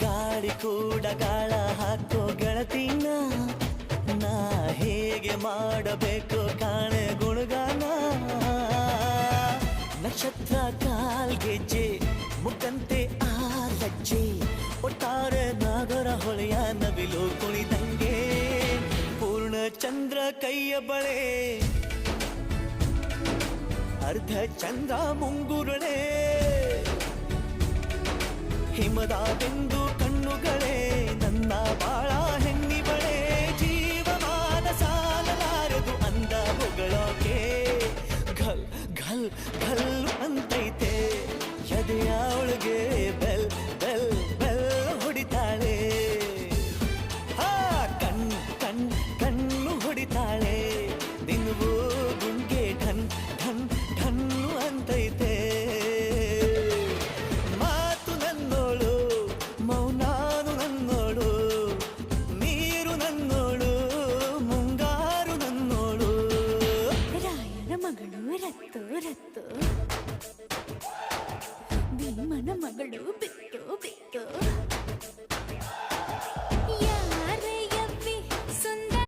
ಗಾಳಿ ಕೂಡ ಗಾಳ ಹಾಕೋ ಗೆಳತಿನ ನಾ ಹೇಗೆ ಮಾಡಬೇಕು ಕಾಣೆ ಗುಣಗಾನ ನಕ್ಷತ್ರ ಕಾಲ್ಗೆಜ್ಜೆ ಮುಖಂತೆ ಆ ಲಜ್ಜೆ ಒಟ್ಟಾರೆ ನಾಗರ ಹೊಳೆಯ ನವಿಲು ಕುಣಿದಂಗೆ ಪೂರ್ಣ ಚಂದ್ರ ಕೈಯ ಬಳೆ ಅರ್ಧ ಚಂದ್ರ ಮುಂಗುರುಳೆ ಹಿಮದ ಬಿಂದು ಕಣ್ಣುಗಳೇ ನನ್ನ ಬಾಳ ಹೆಣ್ಣಿ ಬಳೆ ಜೀವಮಾನ ಸಾಲಲಾರದು ಅಂದ ಹೊಗಳೋಕೆ ಘಲ್ ಘಲ್ ಘಲ್ ಅಂತೈತೆ ಎದೆಯ ಒಳಗೆ ಬೆಲ್ ಬೆಲ್ ಬೆಲ್ ಹೊಡಿತಾಳೆ ಹಾ ಕಣ್ ಕಣ್ ಕಣ್ಣು ಹೊಡಿತಾಳೆ ದಿನವೂ ಗುಂಗೆ ಢನ್ ಢನ್ ಢನ್ನು ಅಂತೈತೆ ಮಾತು ನನ್ನೋಳು ಮೌನಾನು ನನ್ನೋಳು ನೀರು ನನ್ನೋಳು ಮುಂಗಾರು ನನ್ನೋಳು ರಾಯನ ಮಗಳು ರತ್ತು ರತ್ತು ಭೀಮನ ಮಗಳು ಬಿಟ್ಟು